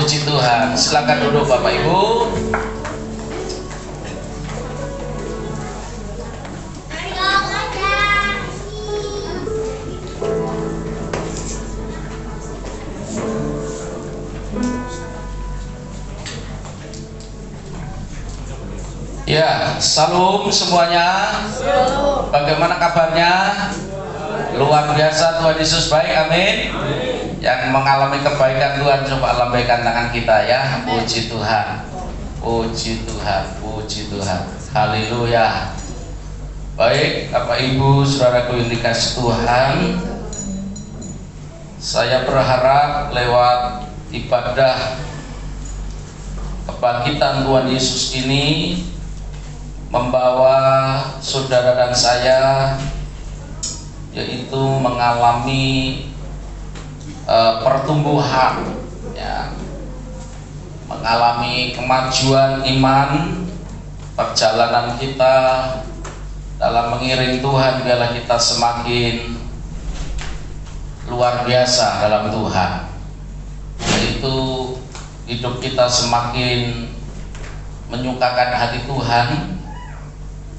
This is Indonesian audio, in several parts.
Puji Tuhan. Silakan duduk Bapak Ibu. Ya, salam semuanya. Bagaimana kabarnya? Luar biasa, Tuhan Yesus baik, amin. Yang mengalami kebaikan Tuhan coba lambaikan tangan kita ya. Puji Tuhan, puji Tuhan, puji Tuhan. Haleluya. Baik, Bapak Ibu, saudaraku yang dikasih Tuhan, saya berharap lewat ibadah kebangkitan Tuhan Yesus ini membawa saudara dan saya yaitu mengalami pertumbuhan ya, mengalami kemajuan iman, perjalanan kita dalam mengiring Tuhan biarlah kita semakin luar biasa dalam Tuhan, yaitu hidup kita semakin menyukakan hati Tuhan,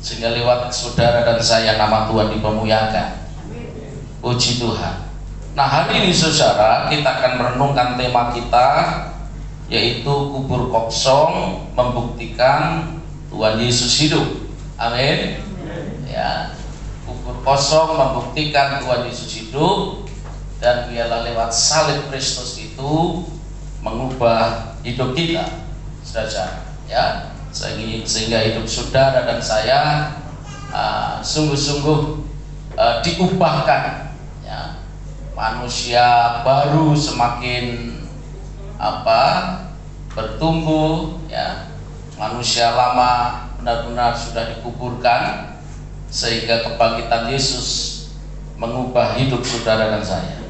sehingga lewat saudara dan saya nama Tuhan dipermuliakan. Puji Tuhan. Nah, hari ini saudara kita akan merenungkan tema kita, yaitu kubur kosong membuktikan Tuhan Yesus hidup. Amin. Ya, kubur kosong membuktikan Tuhan Yesus hidup, dan biarlah lewat salib Kristus itu mengubah hidup kita, saudara. Ya, sehingga hidup saudara dan saya sungguh-sungguh diubahkan ya, manusia baru semakin bertumbuh ya, manusia lama benar-benar sudah dikuburkan sehingga kebangkitan Yesus mengubah hidup saudara dan saya.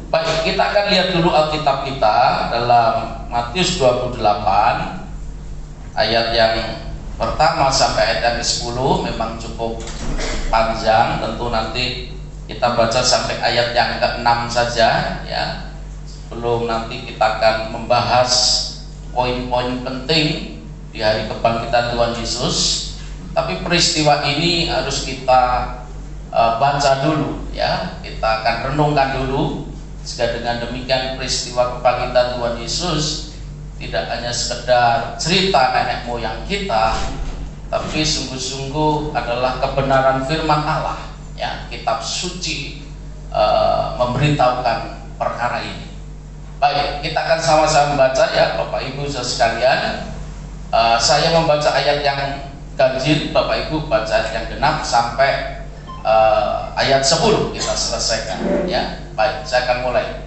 Baik, kita akan lihat dulu Alkitab kita dalam Matius 28 ayat yang pertama sampai ayat yang ke-10. Memang cukup panjang, tentu nanti kita baca sampai ayat yang ke-6 saja ya. Sebelum nanti kita akan membahas poin-poin penting di hari kebangkitan Tuhan Yesus. Tapi peristiwa ini harus kita baca dulu ya. Kita akan renungkan dulu, sehingga dengan demikian peristiwa kebangkitan Tuhan Yesus tidak hanya sekedar cerita nenek moyang kita, tapi sungguh-sungguh adalah kebenaran firman Allah ya. Kitab suci memberitahukan perkara ini. Baik, kita akan sama-sama membaca ya Bapak Ibu sekalian. Saya membaca ayat yang ganjil, Bapak Ibu baca ayat yang genap sampai ayat 10 kita selesaikan ya. Baik, saya akan mulai.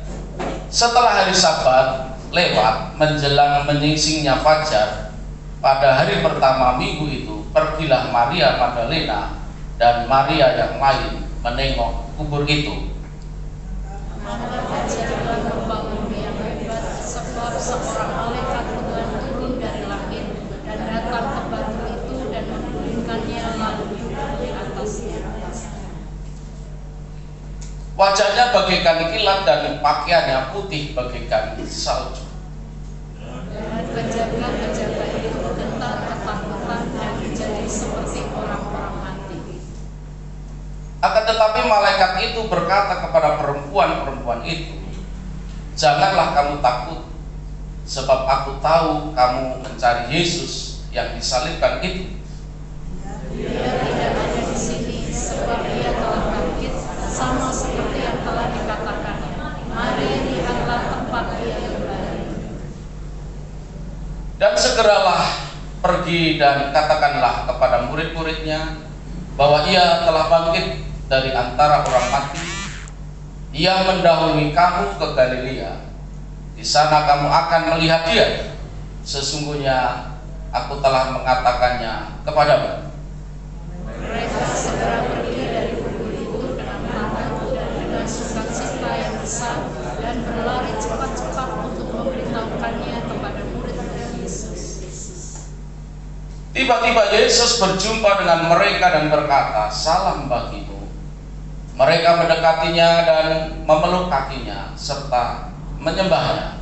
Setelah hari Sabat lewat menjelang menyingsingnya fajar pada hari pertama minggu itu, pergilah Maria Magdalena dan Maria yang lain menengok kubur itu. Seorang malaikat Tuhan turun dari langit dan datang ke batu itu dan menggulingkannya lalu duduk di atasnya. Wajahnya bagaikan kilat dan pakaiannya putih bagaikan salju. Dan penjaga-penjaga itu gentar ketakutan dan menjadi seperti orang-orang mati. Akan tetapi malaikat itu berkata kepada perempuan-perempuan itu, janganlah kamu takut, sebab aku tahu kamu mencari Yesus yang disalibkan itu. Dia tidak ada di sini, sebab dia telah bangkit, sama seperti yang telah dikatakannya. Mari lihatlah tempat dia kembali. Dan segeralah pergi dan katakanlah kepada murid-muridnya bahwa ia telah bangkit dari antara orang mati. Ia mendahului kamu ke Galilea. Di sana kamu akan melihat dia. Sesungguhnya aku telah mengatakannya kepadamu. Mereka segera pergi dari kubur itu dengan takut dan dengan sukacita yang besar, dan berlari cepat-cepat untuk memberitahukannya kepada murid-murid Yesus. Tiba-tiba Yesus berjumpa dengan mereka dan berkata, salam bagimu. Mereka mendekatinya dan memeluk kakinya serta menyembahnya.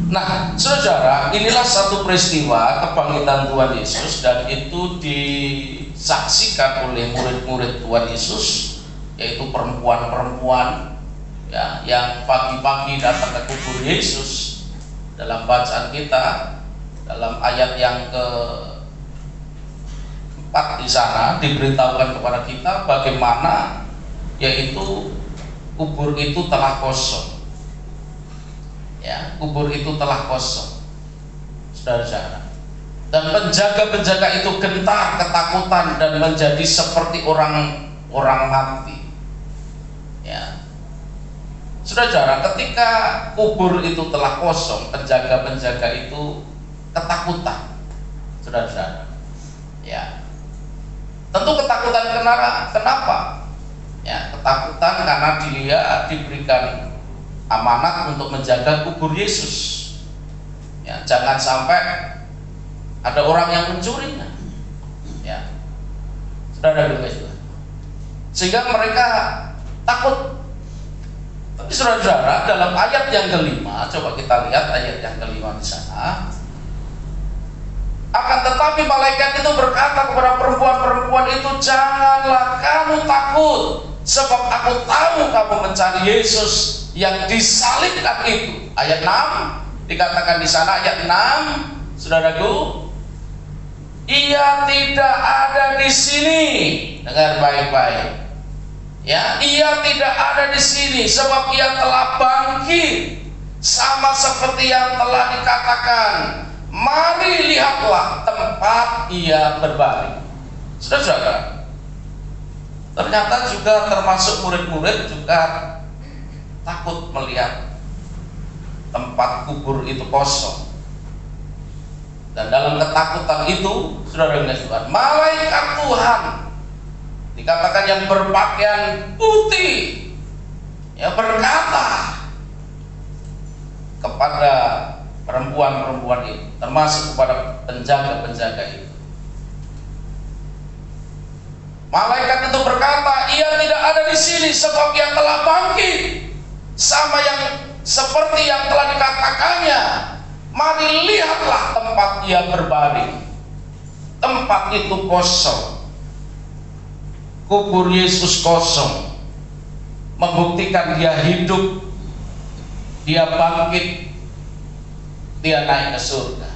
Nah, saudara, inilah satu peristiwa kebangkitan Tuhan Yesus, dan itu disaksikan oleh murid-murid Tuhan Yesus, yaitu perempuan-perempuan ya, yang pagi-pagi datang ke kubur Yesus. Dalam bacaan kita, dalam ayat yang ke-4 di sana diberitahukan kepada kita bagaimana yaitu kubur itu telah kosong. Ya, kubur itu telah kosong, saudara-saudara. Dan penjaga-penjaga itu gentar, ketakutan, dan menjadi seperti orang mati. Ya, saudara-saudara, ketika kubur itu telah kosong, penjaga-penjaga itu ketakutan, saudara-saudara. Ya, tentu ketakutan kenapa? Ya, ketakutan karena dia diberikan amanat untuk menjaga kubur Yesus. Ya, jangan sampai ada orang yang mencurinya. Ya, saudara juga. Sehingga mereka takut. Tapi saudara-saudara, dalam ayat yang kelima, coba kita lihat ayat yang kelima di sana. Akan tetapi malaikat itu berkata kepada perempuan-perempuan itu, janganlah kamu takut, sebab aku tahu kamu mencari Yesus yang disalibkan itu. Ayat 6 dikatakan di sana, ayat 6, saudaraku, ia tidak ada di sini. Dengar baik-baik. Ya, ia tidak ada di sini, sebab ia telah bangkit, sama seperti yang telah dikatakan. Mari lihatlah tempat ia berbaring. Saudara-saudara, ternyata juga termasuk murid-murid juga takut melihat tempat kubur itu kosong. Dan dalam ketakutan itu, saudara-saudara, malaikat Tuhan dikatakan yang berpakaian putih ya berkata kepada perempuan-perempuan itu, termasuk kepada penjaga-penjaga itu. Malaikat itu berkata, ia tidak ada di sini, sebab ia telah bangkit, sama yang seperti yang telah dikatakannya. Mari lihatlah tempat ia berbaring. Tempat itu kosong. Kubur Yesus kosong, membuktikan dia hidup, dia bangkit, dia naik ke surga.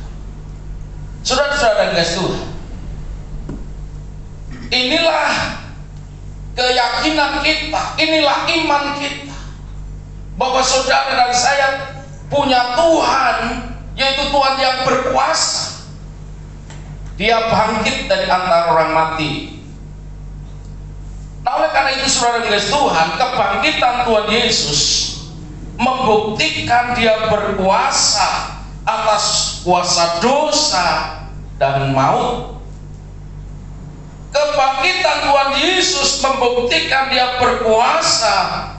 Saudara-saudara yang Tuhan, inilah keyakinan kita, inilah iman kita, bahwa saudara dan saya punya Tuhan, yaitu Tuhan yang berkuasa. Dia bangkit dari antara orang mati. Nah, oleh karena itu saudara yang Tuhan, kebangkitan Tuhan Yesus membuktikan dia berkuasa atas kuasa dosa dan maut. Kebangkitan Tuhan Yesus membuktikan dia berkuasa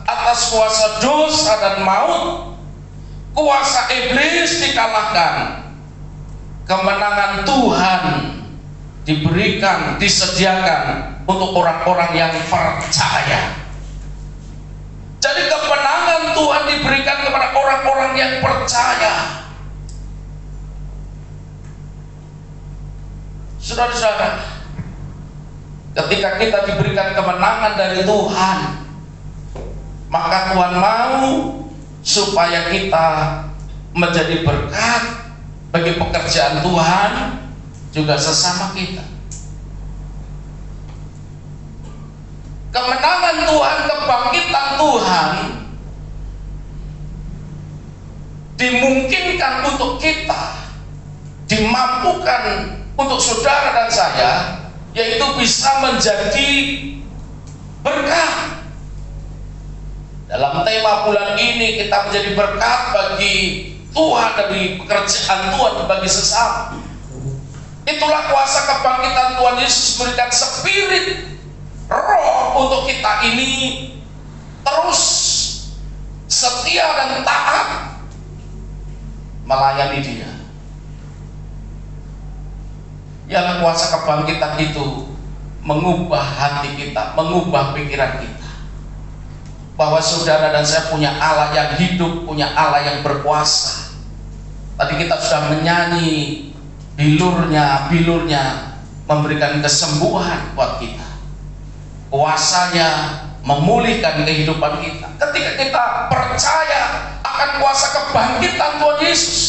atas kuasa dosa dan maut. Kuasa iblis dikalahkan. Kemenangan Tuhan diberikan, disediakan untuk orang-orang yang percaya. Jadi kemenangan Tuhan diberikan kepada orang-orang yang percaya. Saudara-saudara, ketika kita diberikan kemenangan dari Tuhan, maka Tuhan mau supaya kita menjadi berkat bagi pekerjaan Tuhan, juga sesama kita. Kemenangan Tuhan, kebangkitan Tuhan dimungkinkan untuk kita, dimampukan untuk saudara dan saya, yaitu bisa menjadi berkat. Dalam tema bulan ini kita menjadi berkat bagi Tuhan, bagi pekerjaan Tuhan, bagi sesama. Itulah kuasa kebangkitan Tuhan Yesus, berikan spirit, roh untuk kita ini terus setia dan taat melayani Dia. Yang kuasa kebangkitan itu mengubah hati kita, mengubah pikiran kita, bahwa saudara dan saya punya Allah yang hidup, punya Allah yang berkuasa. Tadi kita sudah menyanyi bilurnya memberikan kesembuhan buat kita. Kuasanya memulihkan kehidupan kita. Ketika kita percaya akan kuasa kebangkitan Tuhan Yesus,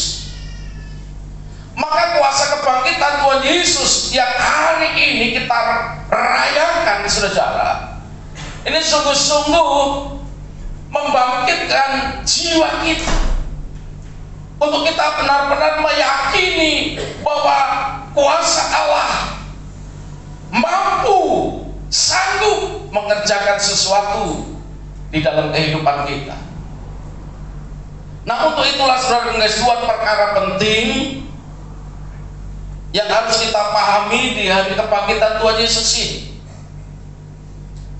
maka kuasa kebangkitan Tuhan Yesus yang hari ini kita rayakan, saudara, ini sungguh-sungguh membangkitkan jiwa kita untuk kita benar-benar meyakini bahwa kuasa Allah mampu, sanggup mengerjakan sesuatu di dalam kehidupan kita. Nah, untuk itulah saudara, dua perkara penting yang harus kita pahami di hari kebangkitan Tuhan Yesus ini.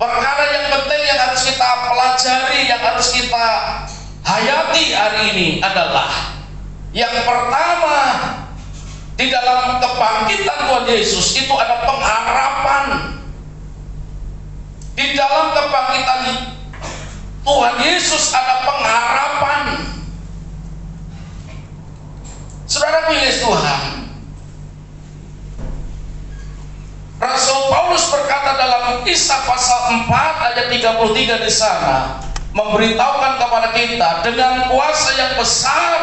Perkara yang penting yang harus kita pelajari, yang harus kita hayati hari ini adalah yang pertama, di dalam kebangkitan Tuhan Yesus itu ada pengharapan. Di dalam kebangkitan Tuhan Yesus ada pengharapan. Saudara pilih Tuhan, Rasul Paulus berkata dalam Kisah pasal 4 ayat 33 di sana, memberitahukan kepada kita dengan kuasa yang besar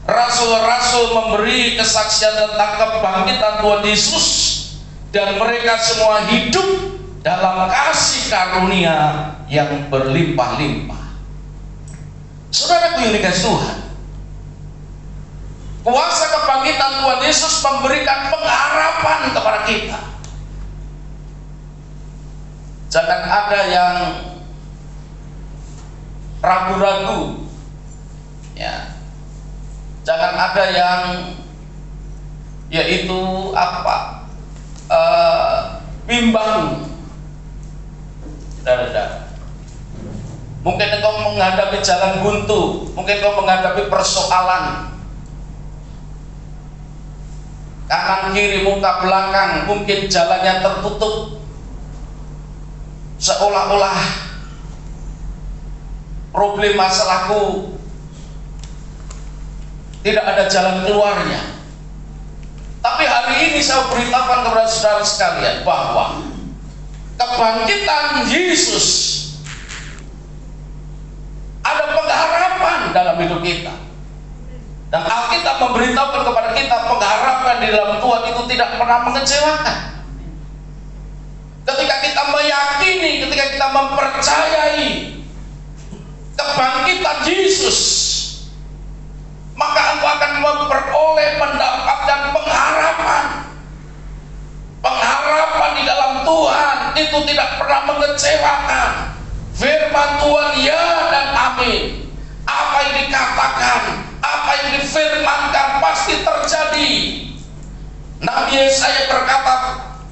rasul-rasul memberi kesaksian tentang kebangkitan Tuhan Yesus, dan mereka semua hidup dalam kasih karunia yang berlimpah-limpah. Saudaraku yang dikasihi Tuhan, kuasa kebangkitan Tuhan Yesus memberikan pengharapan kepada kita. Jangan ada yang ragu-ragu, ya. Jangan ada yang yaitu bimbang. Mungkin engkau menghadapi jalan buntu, mungkin engkau menghadapi persoalan kanan kiri muka belakang, mungkin jalannya tertutup, seolah-olah problem masalahku tidak ada jalan keluarnya. Tapi hari ini saya beritahukan kepada saudara sekalian bahwa kebangkitan Yesus ada pengharapan dalam hidup kita. Dan Alkitab memberitahukan kepada kita pengharapan di dalam Tuhan itu tidak pernah mengecewakan. Ketika kita meyakini, ketika kita mempercayai kebangkitan Yesus, maka engkau akan mendapatkan pengharapan. Pengharapan di dalam Tuhan itu tidak pernah mengecewakan. Firman Tuhan ya dan amin. Apa yang dikatakan, apa yang difirmankan pasti terjadi. Nabi Yesaya berkata,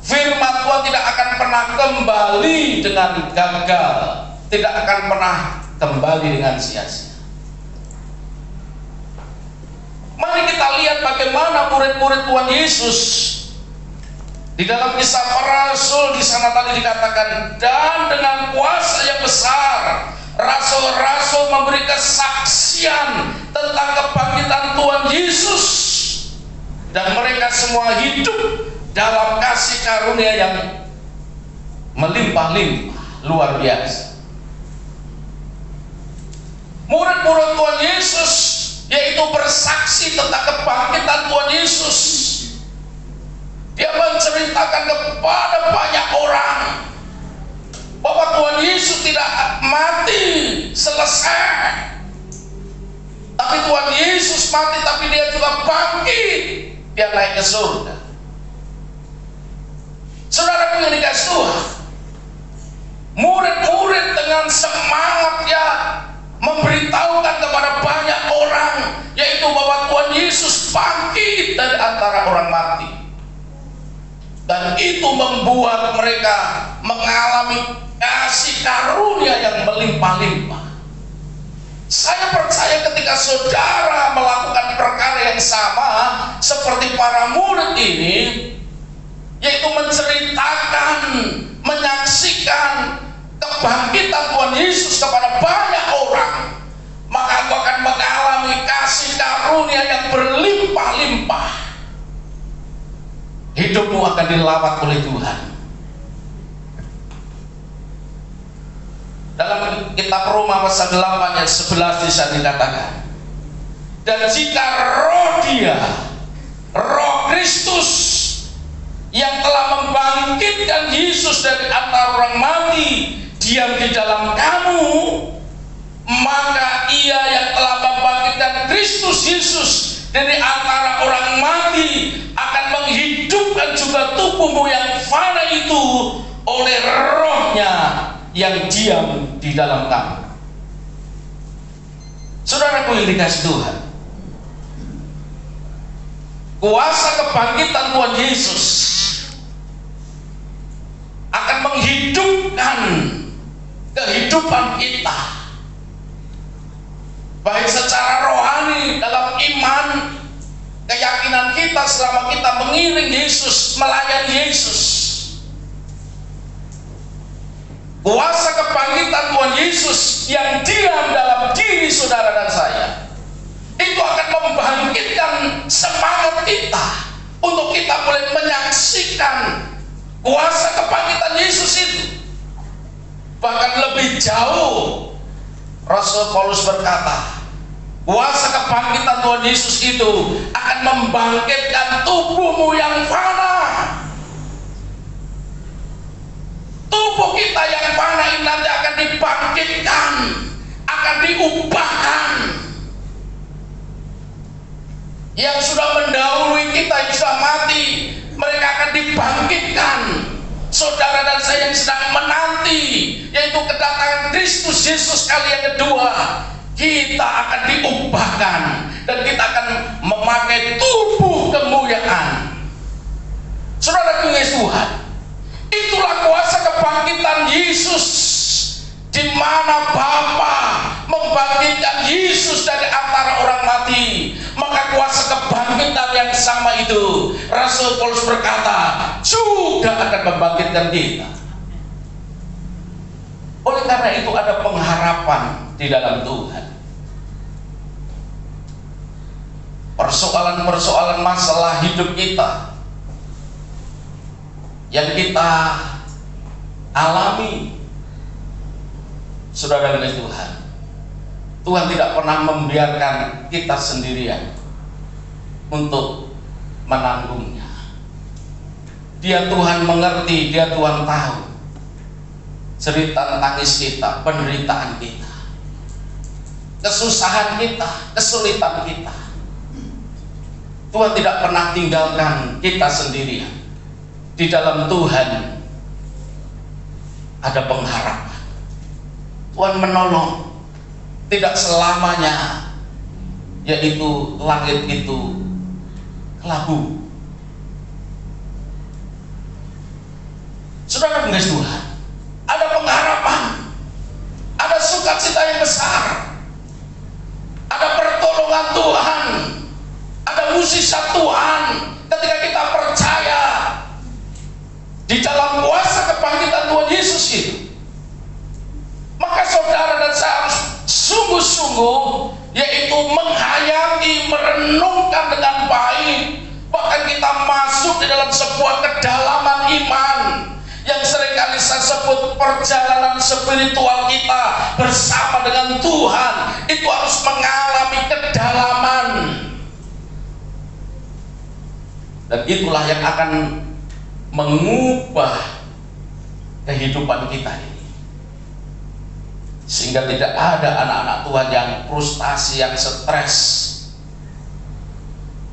firman Tuhan tidak akan pernah kembali dengan gagal, tidak akan pernah kembali dengan sia-sia. Mari kita lihat bagaimana murid-murid Tuhan Yesus di dalam Kisah Para Rasul. Di sana tadi dikatakan, dan dengan kuasa yang besar rasul-rasul memberi kesaksian tentang kebangkitan Tuhan Yesus, dan mereka semua hidup dalam kasih karunia yang melimpah-limpah, luar biasa. Murid-murid Tuhan Yesus yaitu bersaksi tentang kebangkitan Tuhan Yesus. Dia menceritakan kepada banyak orang bahwa Tuhan Yesus tidak mati selesai, tapi Tuhan Yesus mati tapi dia juga bangkit, dia naik ke surga. Saudara yang dikasihi Tuhan, murid-murid dengan semangat ya memberitahukan kepada banyak orang yaitu bahwa Tuhan Yesus bangkit dari antara orang mati, dan itu membuat mereka mengalami kasih karunia yang melimpah-limpah. Saya percaya ketika saudara melakukan perkara yang sama seperti para murid ini, yaitu menceritakan, menyaksikan kebangkitan Tuhan Yesus kepada banyak orang, maka engkau akan mengalami kasih karunia yang berlimpah hidupmu akan dilawat oleh Tuhan. Dalam kitab Roma pasal 8 ayat 11 bisa dikatakan, dan jika roh Dia, roh Kristus yang telah membangkitkan Yesus dari antara orang mati diam di dalam kamu, maka Ia yang telah membangkitkan Kristus Yesus dari antara orang mati akan menghidupkan juga tubuhmu yang fana itu oleh rohnya yang diam di dalam kamu. Saudaraku yang dikasihi Tuhan, kuasa kebangkitan Tuhan Yesus akan menghidupkan kehidupan kita, baik secara rohani dalam iman, keyakinan kita selama kita mengiring Yesus, melayani Yesus. Kuasa kebangkitan Tuhan Yesus yang diam dalam diri saudara dan saya itu akan membangkitkan semangat kita untuk kita boleh menyaksikan kuasa kebangkitan Yesus itu. Bahkan lebih jauh, Rasul Paulus berkata, kuasa kebangkitan Tuhan Yesus itu akan membangkitkan tubuhmu yang fana. Tubuh kita yang fana ini nanti akan dibangkitkan, akan diubahkan. Yang sudah mendahului kita, yang sudah mati, mereka akan dibangkitkan. Saudara dan saya yang sedang menanti, yaitu kedatangan Kristus Yesus kali yang kedua, kita akan diubahkan dan kita akan memakai tubuh kemuliaan. Saudara Yesus Tuhan, itulah kuasa kebangkitan Yesus, di mana Bapa membangkitkan Yesus dari antara orang mati. Maka kuasa kebangkitan yang sama itu, Rasul Paulus berkata, juga akan membangkitkan kita. Oleh karena itu ada pengharapan di dalam Tuhan. Persoalan-persoalan masalah hidup kita yang kita alami, saudara dan Tuhan, Tuhan tidak pernah membiarkan kita sendirian untuk menanggungnya. Dia Tuhan mengerti, Dia Tuhan tahu cerita tangis kita, penderitaan kita, kesusahan kita, kesulitan kita. Tuhan tidak pernah tinggalkan kita sendirian. Di dalam Tuhan ada pengharapan. Tuhan menolong. Tidak selamanya, yaitu langit itu kelabu. Saudara mengasihi Tuhan, ada pengharapan, ada sukacita yang besar, ada pertolongan Tuhan, ada mukjizat Tuhan ketika kita percaya di dalam kuasa kebangkitan Tuhan Yesus itu. Maka saudara dan saya harus sungguh-sungguh, yaitu menghayati, merenungkan dengan baik. Bahkan kita masuk di dalam sebuah kedalaman iman yang seringkali saya sebut perjalanan spiritual kita bersama dengan Tuhan. Itu harus mengalami kedalaman, dan itulah yang akan mengubah kehidupan kita ini, sehingga tidak ada anak-anak Tuhan yang frustasi, yang stres,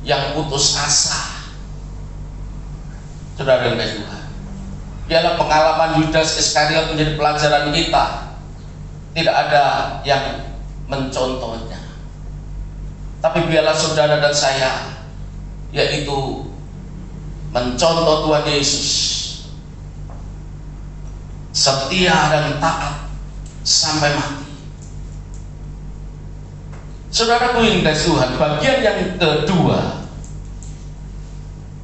yang putus asa. Saudara dan Tuhan, biarlah pengalaman Yudas Iskariot menjadi pelajaran kita. Tidak ada yang mencontohnya, tapi biarlah saudara dan saya, yaitu mencontoh Tuhan Yesus, setia dan taat sampai mati. Saudaraku yang dikasihi Tuhan, bagian yang kedua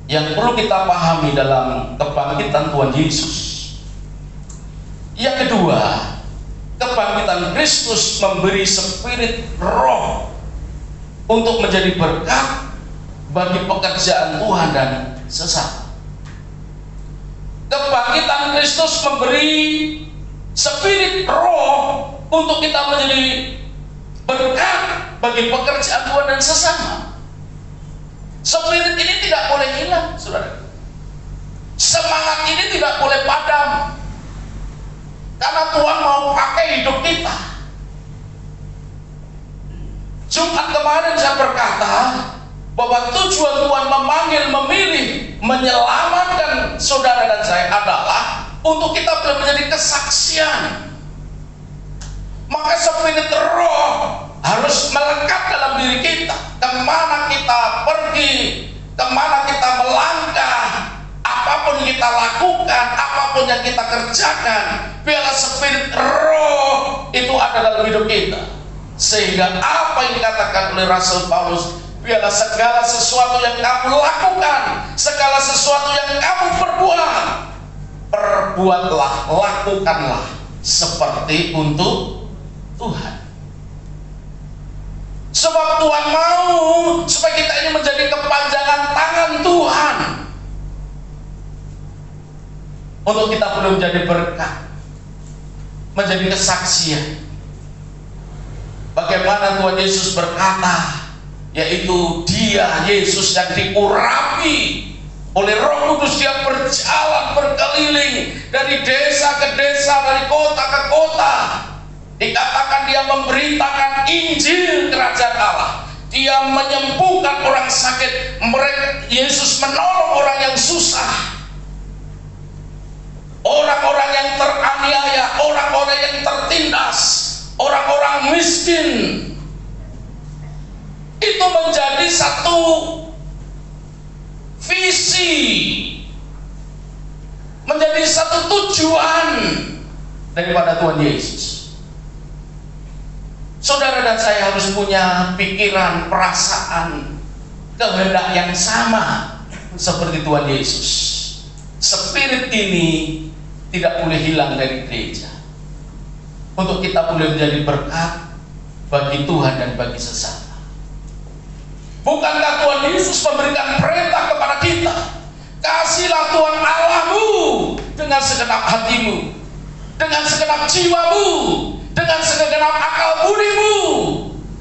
yang perlu kita pahami dalam kebangkitan Tuhan Yesus, yang kedua, kebangkitan Kristus memberi spirit roh untuk menjadi berkat bagi pekerjaan Tuhan dan sesama. Kebangkitan Kristus memberi spirit roh untuk kita menjadi berkat bagi pekerjaan Tuhan dan sesama. Spirit ini tidak boleh hilang, saudara. Semangat ini tidak boleh padam, karena Tuhan mau pakai hidup kita. Jumat kemarin saya berkata bahwa tujuan Tuhan memanggil, memilih, menyelamatkan saudara dan saya adalah untuk kita menjadi kesaksian. Maka spirit roh harus melekat dalam diri kita. Kemana kita pergi, kemana kita melangkah, apapun kita lakukan, apapun yang kita kerjakan, biarlah spirit roh itu ada dalam hidup kita. Sehingga apa yang dikatakan oleh Rasul Paulus, biarlah segala sesuatu yang kamu lakukan, segala sesuatu yang kamu perbuatlah, lakukanlah seperti untuk Tuhan. Sebab Tuhan mau supaya kita ini menjadi kepanjangan tangan Tuhan, untuk kita belum menjadi berkat, menjadi kesaksian. Bagaimana Tuhan Yesus berkata, yaitu Dia, Yesus, yang diurapi oleh Roh Kudus, Dia berjalan berkeliling dari desa ke desa, dari kota ke kota. Dikatakan Dia memberitakan Injil Kerajaan Allah. Dia menyembuhkan orang sakit. Yesus menolong orang yang susah, orang-orang yang teraniaya, orang-orang yang tertindas, orang-orang miskin. Itu menjadi satu visi, menjadi satu tujuan daripada Tuhan Yesus. Saudara dan saya harus punya pikiran, perasaan, kehendak yang sama seperti Tuhan Yesus. Spirit ini tidak boleh hilang dari gereja, untuk kita boleh menjadi berkat bagi Tuhan dan bagi sesama. Bukankah Tuhan Yesus memberikan perintah kepada kita, kasihlah Tuhan Allahmu dengan segenap hatimu, dengan segenap jiwamu, dengan segenap akal budimu,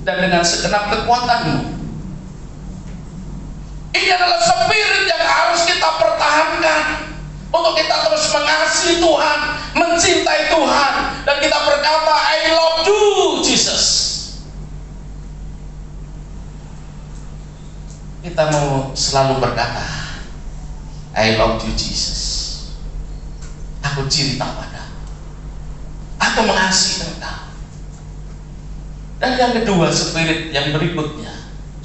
dan dengan segenap kekuatanmu. Ini adalah spirit yang harus kita pertahankan, untuk kita terus mengasihi Tuhan, mencintai Tuhan, dan kita berkata, I love you Jesus. Kita mau selalu berkata, I love you Jesus. Aku cinta padamu, aku mengasihi engkau. Dan yang kedua, spirit yang berikutnya,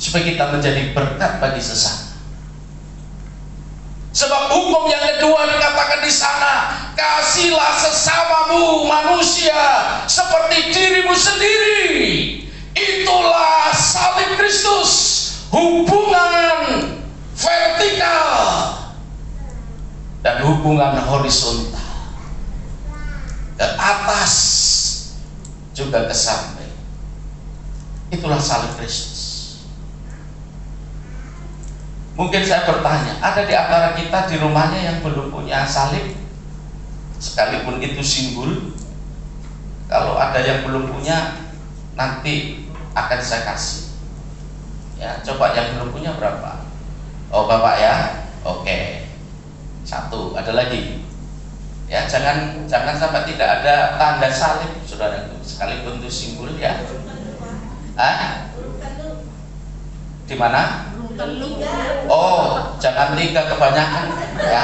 supaya kita menjadi berkat bagi sesama. Sebab hukum yang kedua dikatakan di sana, kasihlah sesamamu manusia seperti dirimu sendiri. Itulah salib Kristus, hubungan vertikal dan hubungan horizontal, ke atas juga ke samping. Itulah salib Kristus. Mungkin saya bertanya, ada di antara kita di rumahnya yang belum punya salib? Sekalipun itu simbol. Kalau ada yang belum punya, nanti akan saya kasih. Ya, coba yang belum punya berapa? Oh, Bapak ya? Oke. Satu, ada lagi. Ya, jangan sampai tidak ada tanda salib, saudaraku. Sekalipun itu simbol ya. Di mana? Oh, jangan 3 kebanyakan ya.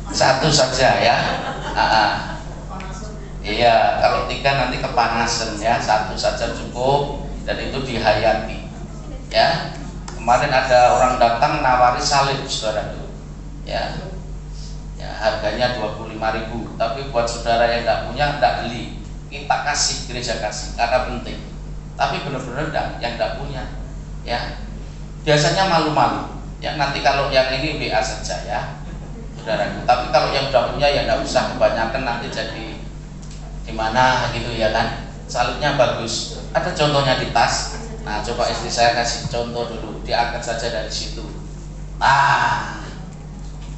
1 saja ya. Iya, kalau 3 nanti kepanasan ya. 1 saja cukup, dan itu dihayati. Ya. Kemarin ada orang datang nawari salib, saudara. Ya. Ya, harganya 25.000, tapi buat saudara yang tidak punya, tidak beli. Kita kasih, gereja kasih, karena penting. Tapi benar-benar yang tidak punya, ya. Biasanya malu-malu. Ya, nanti kalau yang ini WA saja ya, saudara. Tapi kalau yang sudah punya ya tidak usah kebanyakan, nanti jadi gimana gitu ya kan. Salibnya bagus. Ada contohnya di tas. Nah, coba istri saya kasih contoh dulu. Diangkat saja dari situ.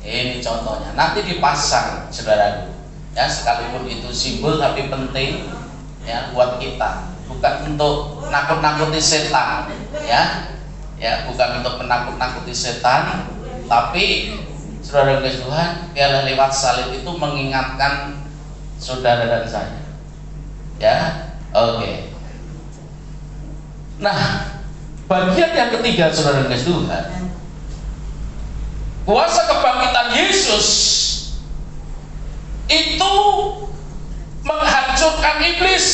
Ini contohnya, nanti dipasang saudaraku. Ya, sekalipun itu simbol tapi penting ya buat kita, bukan untuk nakut-nakuti setan, ya. Ya, bukan untuk menakut-nakuti setan, tapi saudara Tuhan, biarlah lewat salib itu mengingatkan saudara dan saya. Ya, oke. Nah, bagian yang ketiga saudara Tuhan, kuasa kebangkitan Yesus itu menghancurkan iblis.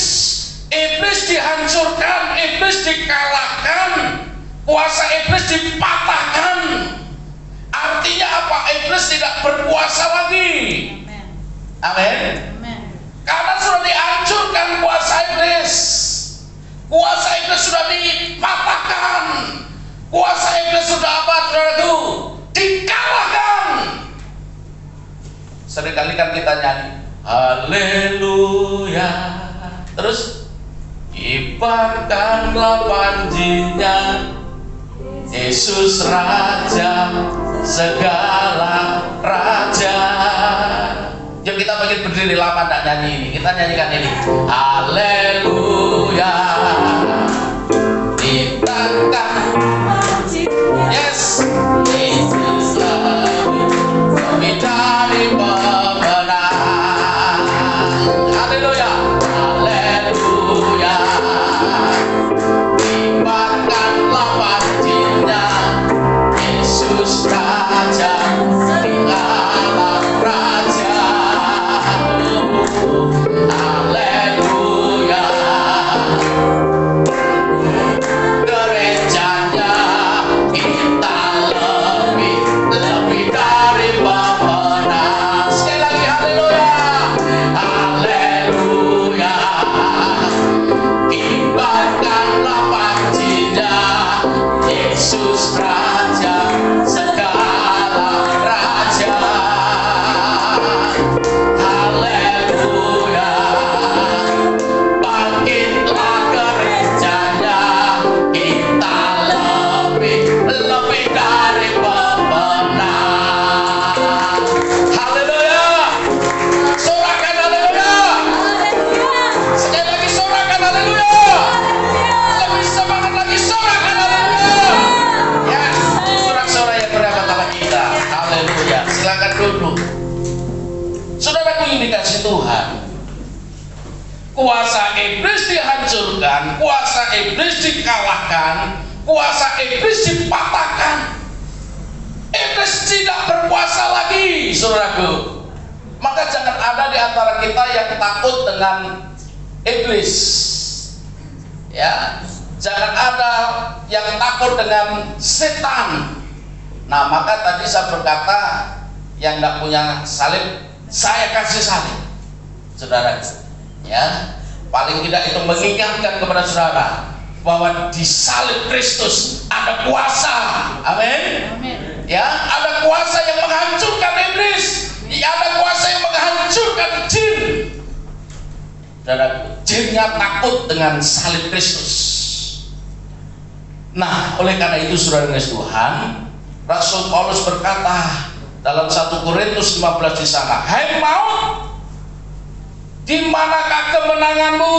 Iblis dihancurkan, iblis dikalahkan, kuasa iblis dipatahkan. Artinya apa? Iblis tidak berkuasa lagi. Amin. Karena sudah dihancurkan kuasa iblis. Kuasa iblis sudah dipatahkan. Kuasa iblis sudah apa, saudaraku? Dikalahkan. Seringkali kan kita nyanyi haleluya, terus kibarkanlah panjinya, Yesus Raja segala raja. Yuk kita bagi berdiri lama tak nyanyi ini. Kita nyanyikan ini haleluya, kibarkan, yes, Yesus lebih dari pemenang. Haleluya, haleluya, kibarkanlah panjinya, Yesus Raja segala raja. Haleluya, gerejanya kita lebih dari pemenang. Sekali lagi haleluya, haleluya, kibarkanlah panjinya, Yesus Raja segala raja. Haleluya, bangkitlah gerejanya, kita lebih dari pemenang. Haleluya, sorakan haleluya. Sekali lagi sorakan haleluya. Lebih semangat lagi sorakan haleluya. Ya, sorak-sorai yang berdapat Allah kita. Haleluya, silakan duduk. Saudaraku yang dikasih Tuhan, kuasa iblis dihancurkan, kuasa iblis dikalahkan, kuasa iblis dipatahkan. Iblis tidak berkuasa lagi, saudaraku. Maka jangan ada di antara kita yang takut dengan iblis. Ya, jangan ada yang takut dengan setan. Nah, maka tadi saya berkata, yang tidak punya salib, saya kasih salib, saudara. Ya, paling tidak itu mengingatkan kepada saudara bahwa di salib Kristus ada kuasa. Amin. Ya, ada kuasa yang menghancurkan iblis. Ya, ada kuasa yang menghancurkan jin. Saudara, jinnya takut dengan salib Kristus. Nah, oleh karena itu saudara Tuhan, Rasul Paulus berkata dalam 1 Korintus 15 di sana, hai maut, di manakah kemenanganmu?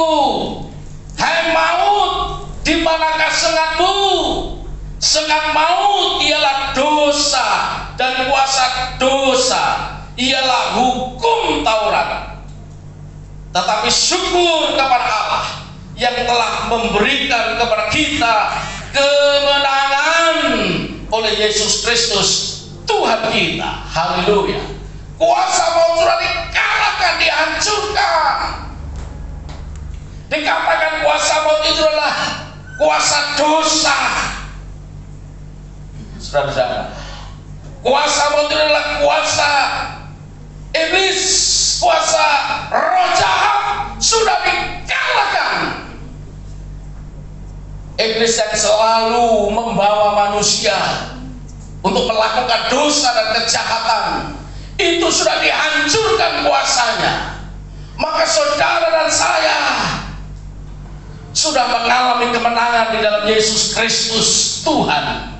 Hai maut, di manakah sengatmu? Sengat maut ialah dosa, dan kuasa dosa ialah hukum Taurat. Tetapi syukur kepada Allah yang telah memberikan kepada kita kemenangan oleh Yesus Kristus Tuhan kita. Haleluya. Kuasa maut sudah dikalahkan, dihancurkan. Dikatakan kuasa maut itu adalah kuasa dosa. Saudara-saudara, kuasa maut itu adalah kuasa iblis, kuasa roh jahat sudah dikalahkan. Iblis yang selalu membawa manusia untuk melakukan dosa dan kejahatan itu sudah dihancurkan kuasanya. Maka saudara dan saya sudah mengalami kemenangan di dalam Yesus Kristus Tuhan.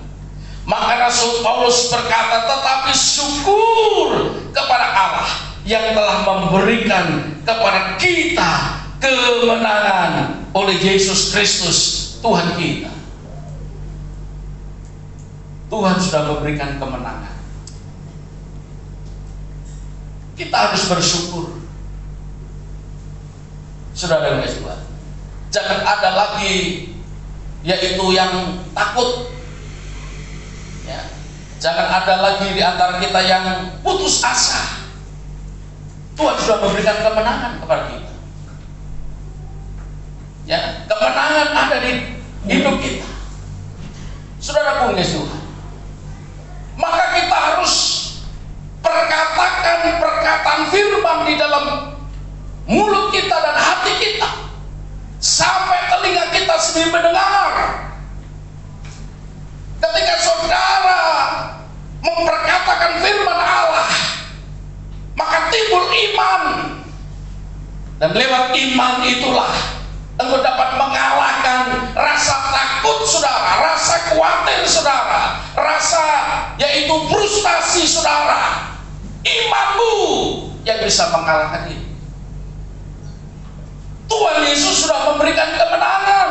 Maka Rasul Paulus berkata, tetapi syukur kepada Allah yang telah memberikan kepada kita kemenangan oleh Yesus Kristus Tuhan kita. Tuhan sudah memberikan kemenangan. Kita harus bersyukur. Saudara dan Tuhan, jangan ada lagi yaitu yang takut. Ya. Jangan ada lagi di antara kita yang putus asa. Tuhan sudah memberikan kemenangan kepada kita. Ya, kemenangan ada di hidup kita. Saudaraku yang Tuhan, maka kita harus perkatakan perkataan firman di dalam mulut kita dan hati kita sampai telinga kita sendiri mendengar. Ketika saudara memperkatakan firman Allah, maka timbul iman, dan lewat iman itulah engkau dapat mengalahkan rasa takut saudara, rasa khawatir saudara, rasa yaitu frustasi saudara. Imanmu yang bisa mengalahkan ini. Tuhan Yesus sudah memberikan kemenangan.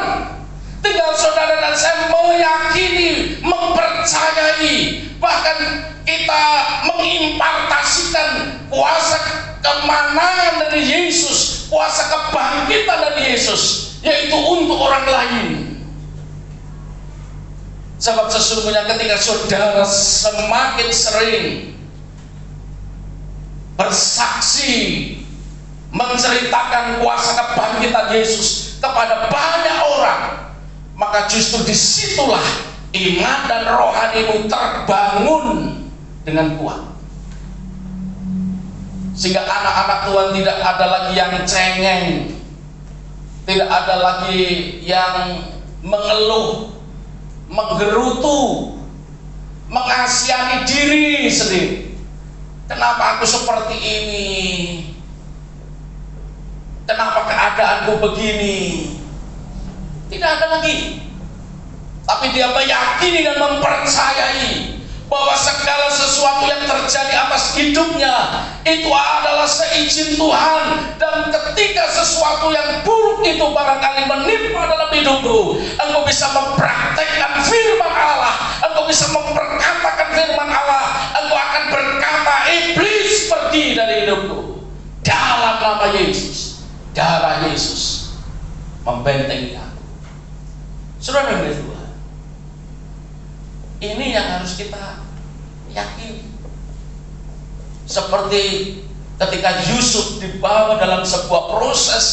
Tinggal saudara dan saya meyakini, mempercayai, bahkan kita mengimpartasikan kuasa kemenangan dari Yesus, kuasa kebangkitan dari Yesus, yaitu untuk orang lain. Sebab sesungguhnya ketika saudara semakin sering bersaksi, menceritakan kuasa kebangkitan Yesus kepada banyak orang, maka justru disitulah iman dan rohanimu terbangun dengan kuat. Sehingga anak-anak Tuhan tidak ada lagi yang cengeng, tidak ada lagi yang mengeluh, menggerutu, mengasihani diri sendiri. Kenapa aku seperti ini? Kenapa keadaanku begini? Tidak ada lagi. Tapi dia meyakini dan mempercayai bahwa segala sesuatu yang terjadi atas hidupnya itu adalah seizin Tuhan. Dan ketika sesuatu yang buruk itu barangkali menimpa dalam hidupmu, engkau bisa mempraktekkan firman Allah, engkau bisa memperkatakan firman Allah, engkau akan berkata, iblis pergi dari hidupku dalam nama Yesus. Darah Yesus membentengi aku. Saudara dan Tuhan, ini yang harus kita yakini. Seperti ketika Yusuf dibawa dalam sebuah proses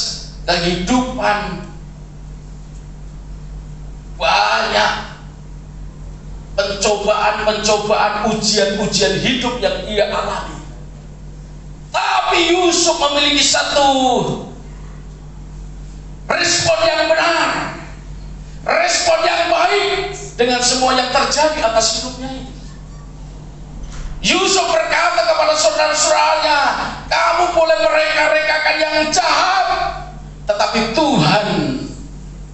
kehidupan, banyak pencobaan, ujian-ujian hidup yang ia alami. Tapi Yusuf memiliki satu respon yang benar, respon yang baik dengan semua yang terjadi atas hidupnya ini. Yusuf berkata kepada saudara-saudaranya, kamu boleh mereka-rekakan yang jahat, tetapi Tuhan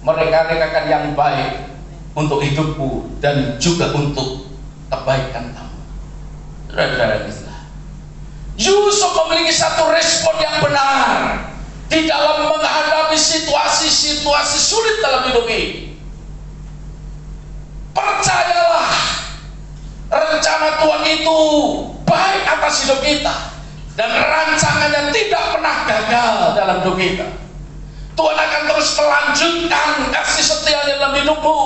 mereka-rekakan yang baik untuk hidupmu dan juga untuk kebaikan kamu. Saudara-saudara Islam, Yusuf memiliki satu respon yang benar di dalam menghadapi situasi-situasi sulit dalam hidup ini. Percayalah, rencana Tuhan itu baik atas hidup kita, dan rancangannya tidak pernah gagal dalam hidup kita. Tuhan akan terus melanjutkan kasih setia-Nya dalam hidupmu.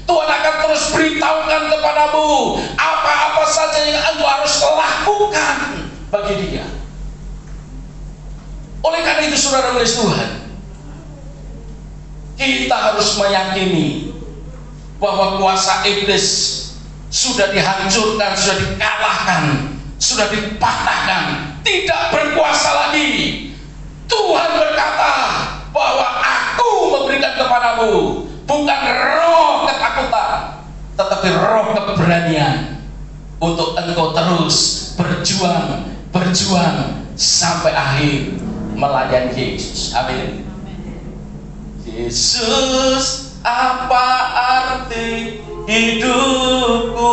Tuhan akan terus beritahukan kepadamu apa-apa saja yang engkau harus lakukan bagi Dia. Oleh karena itu saudara Tuhan, kita harus meyakini bahwa kuasa iblis sudah dihancurkan, sudah dikalahkan, sudah dipatahkan, tidak berkuasa lagi. Tuhan berkata bahwa aku memberikan kepadamu bukan roh ketakutan, tetapi roh keberanian untuk engkau terus berjuang sampai akhir melayani Yesus. Amin. Yesus, apa arti hidupku?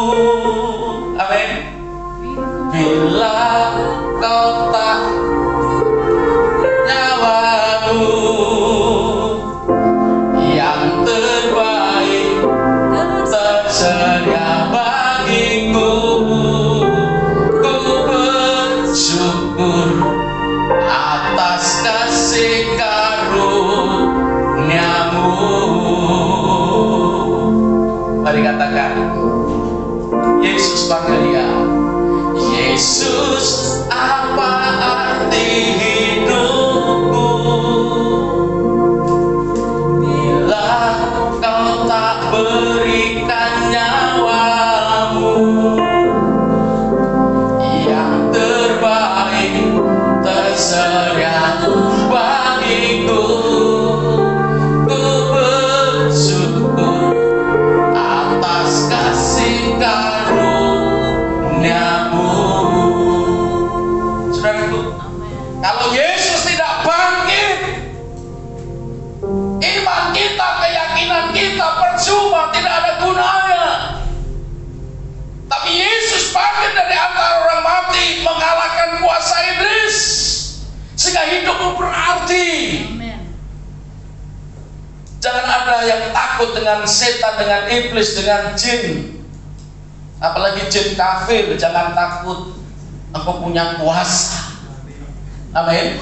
kau tak nyawamu yang terbaik tersedia bagiku. Ku bersyukur atas kasih karuniamu. Mari katakan, Yesus panggil dia. Yesus, apa arti hidupku bila kau tak berikan nyawamu yang terbaik tersedia bagiku. Ku bersyukur atas kasih karuniamu. Saudaraku, kalau Yesus tidak bangkit, iman kita, keyakinan kita percuma, tidak ada gunanya. Tapi Yesus bangkit dari antara orang mati, mengalahkan kuasa iblis, sehingga hidupmu berarti. Jangan ada yang takut dengan setan, dengan iblis, dengan jin. Apalagi jin kafir. Jangan takut, engkau punya kuasa. Amin.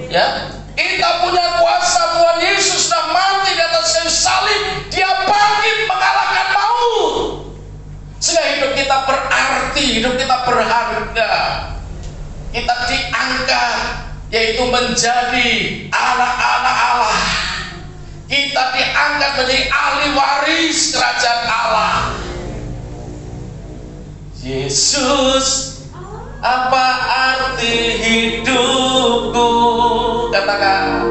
Ya, kita punya kuasa. Tuhan Yesus sudah mati di atas kayu salib. Dia bangkit mengalahkan maut, sehingga hidup kita berarti, hidup kita berharga. Kita diangkat, yaitu menjadi anak-anak Allah. Kita diangkat menjadi ahli waris kerajaan Allah. Yesus, apa arti hidupku? Katakan,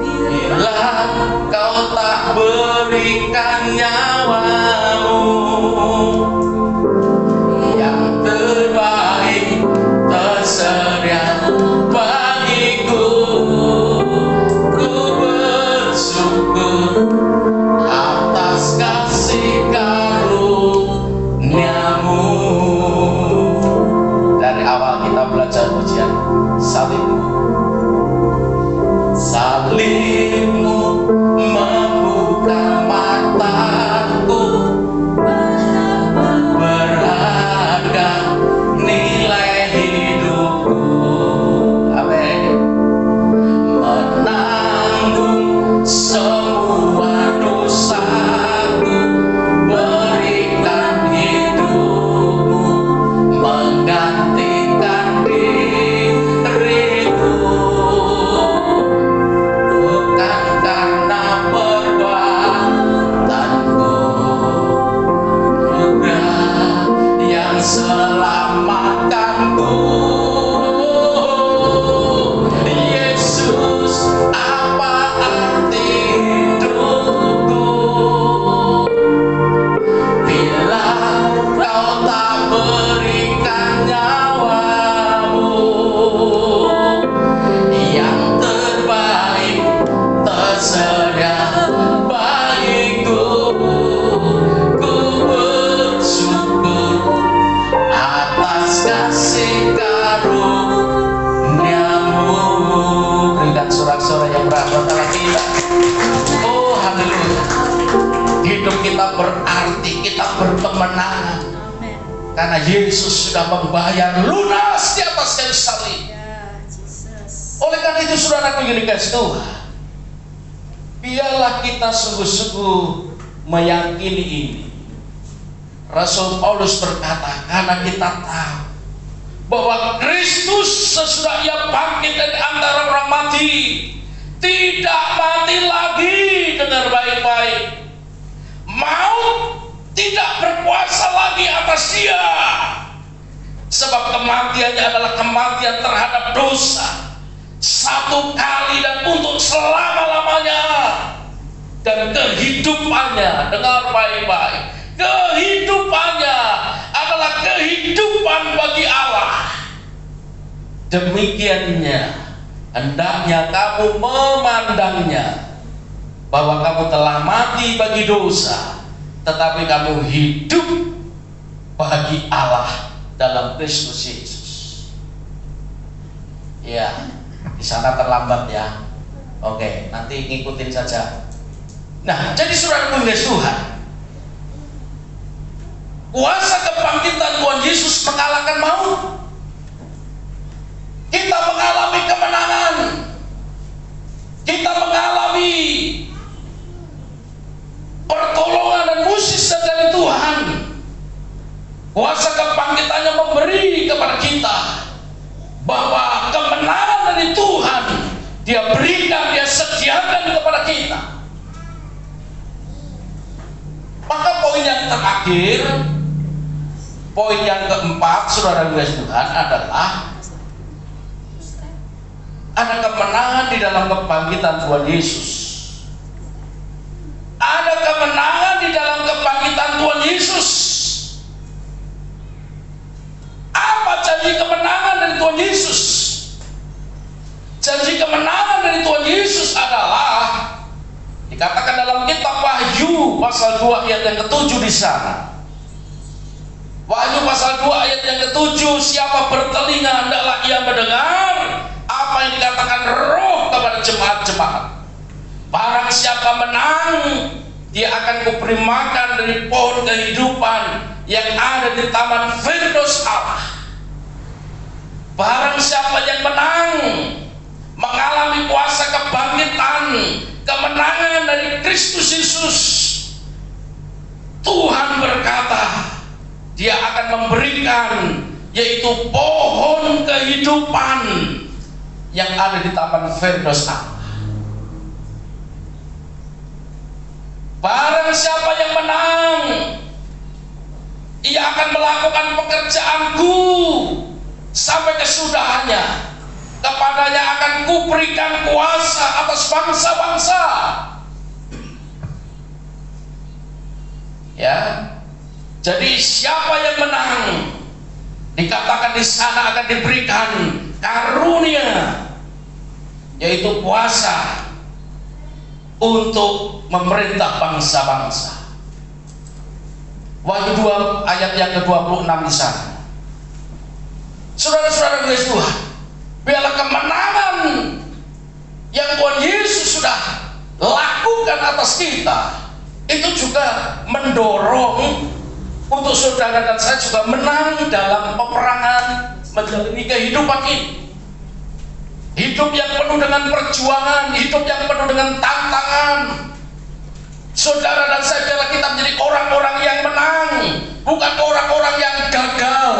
bila kau tak berikan nyawamu yang terbaik tersedia bagiku. Ku bersyukur atas kasih karuniamu. Dari awal kita belajar pujian salibmu. Salibmu membuka mataku, berharga nilai hidupku. Amin. Menanggung semua dosaku, berikan hidupmu, menggantikan diriku. Bukan karena perbuatanku, juga yang selamatkanku. Yesus, apa arti hidupku bila kau tak berikan nyawamu yang terbaik tersedia bagiku. Ku bersyukur atas kasih karuniamu. Berikan sorak-sorai yang berat-berat kita. Oh, haleluya. Hidup kita berarti, kita berkemenangan, karena Yesus sudah membayar lunas di atas kayu salib. Oleh karena itu, saudaraku yang dikasihi Tuhan, biarlah kita sungguh-sungguh meyakini ini. Rasul Paulus berkata, karena kita tahu bahwa Kristus sesudah ia bangkit dari antara orang mati, tidak mati lagi. Dengar baik-baik, maut tidak berkuasa lagi atas dia, sebab kematiannya adalah kematian terhadap dosa, satu kali dan untuk selama-lamanya. Dan kehidupannya, dengar baik-baik, kehidupannya adalah kehidupan bagi Allah. Demikiannya hendaknya kamu memandangnya, bahwa kamu telah mati bagi dosa, tetapi kamu hidup bagi Allah dalam Kristus Yesus. Iya, di sana terlambat ya. Oke, nanti ngikutin saja. Nah, jadi saudara kasih Tuhan, kuasa kebangkitan Tuhan Yesus mengalahkan maut. Kita mengalami kemenangan. Kita mengalami pertolongan dan mujizat dari Tuhan. Kuasa kebangkitannya memberi kepada kita bahwa kemenangan dari Tuhan Dia berikan, Dia sediakan kepada kita. Maka poin yang terakhir, poin yang keempat, saudara kasih Tuhan, adalah ada kemenangan di dalam kebangkitan Tuhan Yesus. Ada kemenangan di dalam kebangkitan Tuhan Yesus. Apa janji kemenangan dari Tuhan Yesus? Janji kemenangan dari Tuhan Yesus adalah dikatakan dalam kitab Wahyu pasal 2 ayat yang ke-7 di sana. Wahyu pasal 2 ayat yang ke-7, siapa bertelinga hendaklah ia mendengar apa yang dikatakan Roh kepada jemaat-jemaat. Barang siapa menang, dia akan kuberi makan dari pohon kehidupan yang ada di taman Firdaus Allah. Barang siapa yang menang, mengalami kuasa kebangkitan, kemenangan dari Kristus Yesus, Tuhan berkata, Dia akan memberikan, yaitu pohon kehidupan yang ada di taman Firdaus Allah. Barang siapa yang menang, ia akan melakukan pekerjaanku sampai kesudahannya. Kepadanya akan kuberikan kuasa atas bangsa-bangsa. Ya, jadi siapa yang menang, dikatakan di sana akan diberikan karunia, yaitu kuasa untuk memerintah bangsa-bangsa. Wahyu 2 ayat yang ke-26 di sana. Saudara-saudara kasih Tuhan, biarlah kemenangan yang Tuhan Yesus sudah lakukan atas kita itu juga mendorong untuk saudara dan saya juga menang dalam peperangan menjalani kehidupan ini. Hidup yang penuh dengan perjuangan, hidup yang penuh dengan tantangan. Saudara dan saya, biarlah kita menjadi orang-orang yang menang, bukan orang-orang yang gagal.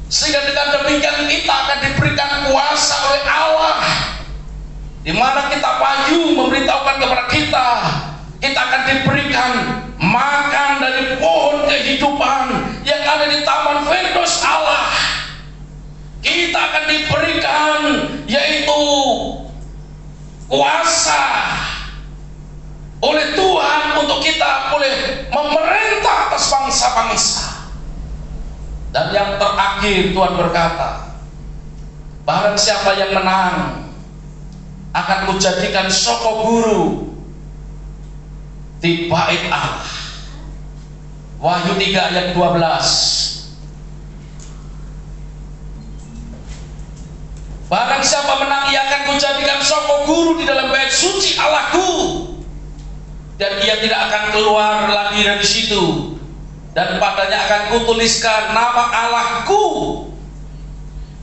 Sehingga dengan demikian kita akan diberikan kuasa oleh Allah, di mana kita Wahyu memberitahukan kepada kita, kita akan diberikan makan dari pohon kehidupan yang ada di taman Firdaus Allah. Kita akan diberikan yaitu kuasa oleh Tuhan untuk kita boleh memerintah atas bangsa-bangsa. Dan yang terakhir Tuhan berkata, barang siapa yang menang, akan kujadikan soko guru di bait Allah. Wahyu 3 ayat 12. Barang siapa menang, ia akan kujadikan soko guru di dalam bait suci Allahku, dan ia tidak akan keluar lagi dari situ. Dan padanya akan kutuliskan nama Allahku,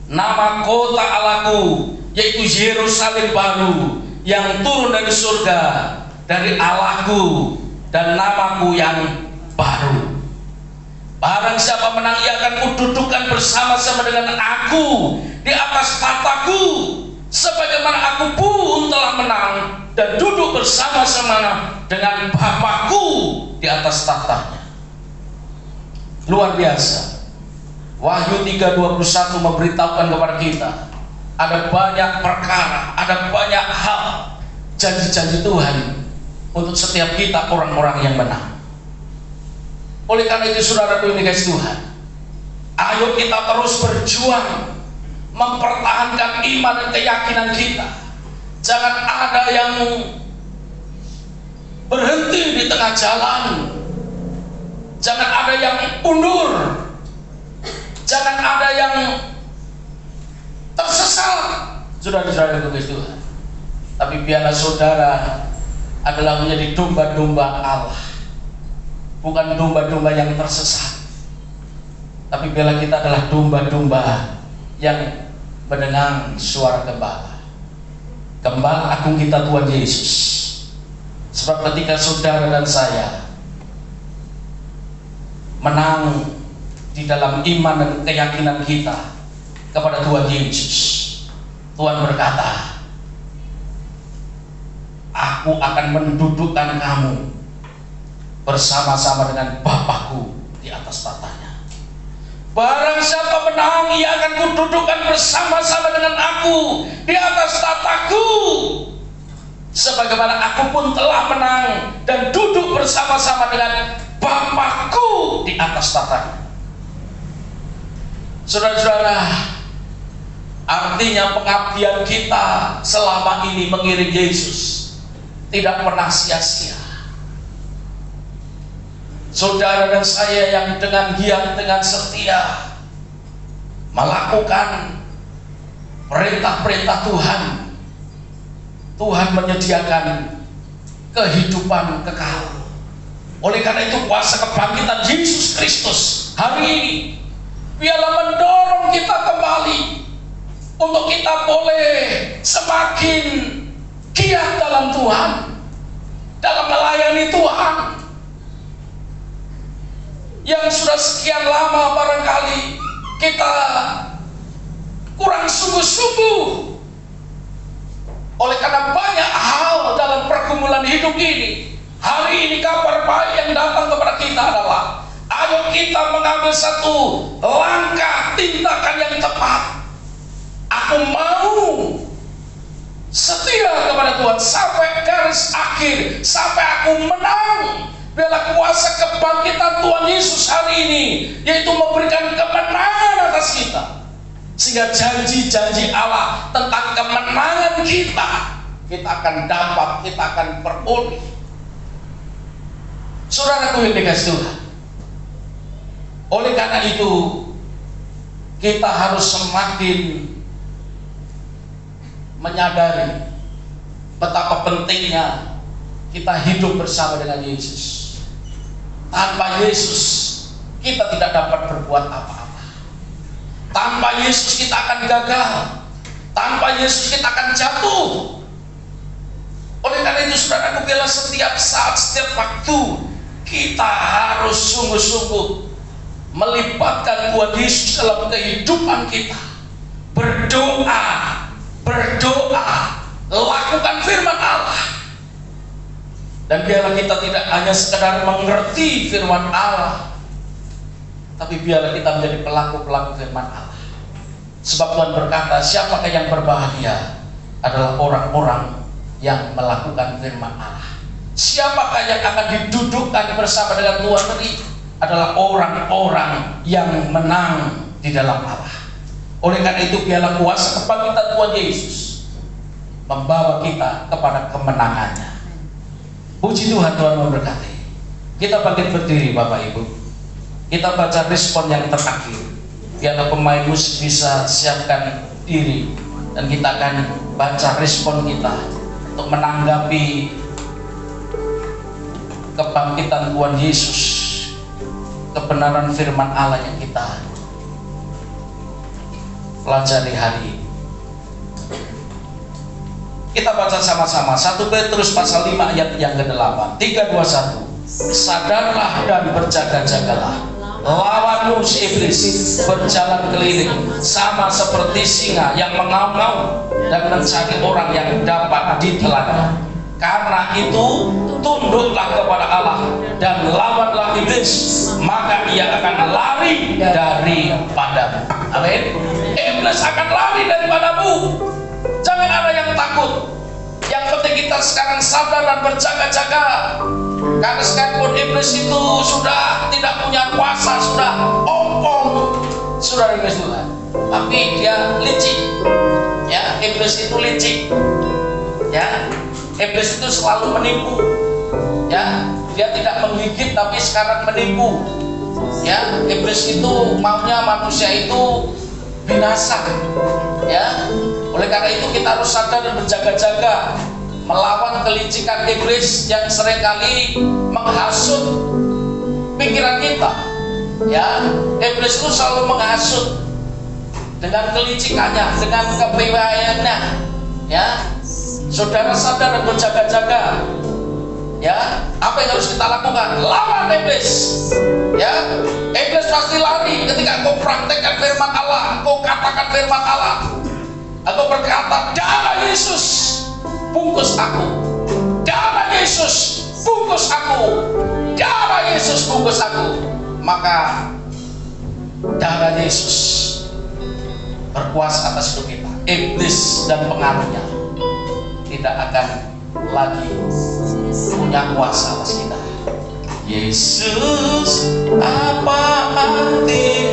nama kota Allahku, yaitu Yerusalem baru yang turun dari surga, dari Allahku, dan namaku yang baru. Barang siapa menang, ia akan kududukkan bersama-sama dengan aku di atas tahtaku, sebagaimana aku pun telah menang dan duduk bersama-sama dengan Bapakku di atas tahtanya. Luar biasa. Wahyu 3:21 memberitahukan kepada kita, ada banyak perkara, ada banyak hal, janji-janji Tuhan untuk setiap kita orang-orang yang menang. Oleh karena itu saudara yang dikasihi Tuhan, ayo kita terus berjuang mempertahankan iman dan keyakinan kita. Jangan ada yang berhenti di tengah jalan. Jangan ada yang mundur. Jangan ada yang tersesat, saudara-saudara yang dikasihi Tuhan. Tapi biarlah saudara adalah menjadi domba-domba Allah, bukan domba-domba yang tersesat. Tapi biarlah kita adalah domba-domba yang mendengar suara gembala, Gembala agung kita Tuhan Yesus. Sebab ketika saudara dan saya menang di dalam iman dan keyakinan kita kepada Tuhan Yesus, Tuhan berkata, aku akan mendudukkan kamu bersama-sama dengan Bapakku di atas tatanya. Barang siapa menang, ia akan kududukkan bersama-sama dengan aku di atas tataku, sebagaimana aku pun telah menang dan duduk bersama-sama dengan Bapakku di atas tatanya. Saudara-saudara, artinya pengabdian kita selama ini mengiring Yesus tidak pernah sia-sia. Saudara dan saya yang dengan giat, dengan setia melakukan perintah-perintah Tuhan, Tuhan menyediakan kehidupan kekal. Oleh karena itu kuasa kebangkitan Yesus Kristus hari ini biarlah mendorong kita kembali untuk kita boleh semakin giat dalam Tuhan, dalam melayani Tuhan. Yang sudah sekian lama barangkali kita kurang sungguh-sungguh oleh karena banyak hal dalam pergumulan hidup ini. Hari ini kabar baik yang datang kepada kita adalah, ayo kita mengambil satu langkah tindakan yang tepat. Aku mau setia kepada Tuhan sampai garis akhir, sampai aku menang. Biarlah kuasa kebangkitan Tuhan Yesus hari ini, yaitu memberikan kemenangan atas kita, sehingga janji-janji Allah tentang kemenangan kita akan dapat, kita akan peroleh. Saudaraku yang dikasihi Tuhan, oleh karena itu kita harus semakin menyadari betapa pentingnya kita hidup bersama dengan Yesus. Tanpa Yesus kita tidak dapat berbuat apa-apa. Tanpa Yesus kita akan gagal. Tanpa Yesus kita akan jatuh. Oleh karena itu saudaraku, biarlah setiap saat, setiap waktu kita harus sungguh-sungguh melibatkan Tuhan Yesus dalam kehidupan kita. Berdoa, lakukan firman Allah. Dan biarlah kita tidak hanya sekedar mengerti firman Allah, tapi biarlah kita menjadi pelaku-pelaku firman Allah. Sebab Tuhan berkata, siapakah yang berbahagia adalah orang-orang yang melakukan firman Allah. Siapakah yang akan didudukkan bersama dengan Tuhan tadi adalah orang-orang yang menang di dalam Allah. Oleh karena itu biarlah kuasa kebangkitan Tuhan Yesus membawa kita kepada kemenangannya. Puji Tuhan, Tuhan memberkati. Kita bangkit berdiri Bapak Ibu. Kita baca respon yang terakhir. Biarlah pemain musik bisa siapkan diri, dan kita akan baca respon kita untuk menanggapi kebangkitan Tuhan Yesus, kebenaran firman Allah yang kita pelajari hari ini. Kita baca sama-sama 1 Petrus pasal 5 ayat yang ke-8. 3, 2, 1. Sadarlah dan berjaga-jagalah, lawanmu si iblis berjalan keliling sama seperti singa yang mengaum-ngaum dan mencari orang yang dapat ditelannya. Karena itu tunduklah kepada Allah dan lawanlah iblis, maka ia akan lari daripadamu. Amin. Iblis akan lari daripadamu. Jangan ada yang takut. Yang penting kita sekarang sadar dan berjaga-jaga. Karena sekalipun iblis itu sudah tidak punya kuasa, sudah ompong, sudah Tuhan, tapi dia licik. Ya, iblis itu licik. Ya, iblis itu selalu menipu. Ya, dia tidak menggigit tapi sekarang menipu. Ya, iblis itu maunya manusia itu binasa. Ya, oleh karena itu kita harus sadar dan berjaga-jaga melawan kelicikan iblis yang seringkali menghasut pikiran kita. Ya, iblis itu selalu menghasut dengan kelicikannya, dengan kepiawaiannya. Ya, saudara sadar dan berjaga-jaga. Ya, apa yang harus kita lakukan? Lawan iblis. Ya, iblis pasti lari ketika kau praktekkan firman Allah, kau katakan firman Allah. Aku berkata, darah Yesus bungkus aku, darah Yesus bungkus aku, darah Yesus bungkus aku. Maka darah Yesus berkuasa atas hidup kita. Iblis dan pengaruhnya tidak akan lagi punya kuasa atas kita. Yesus, apa arti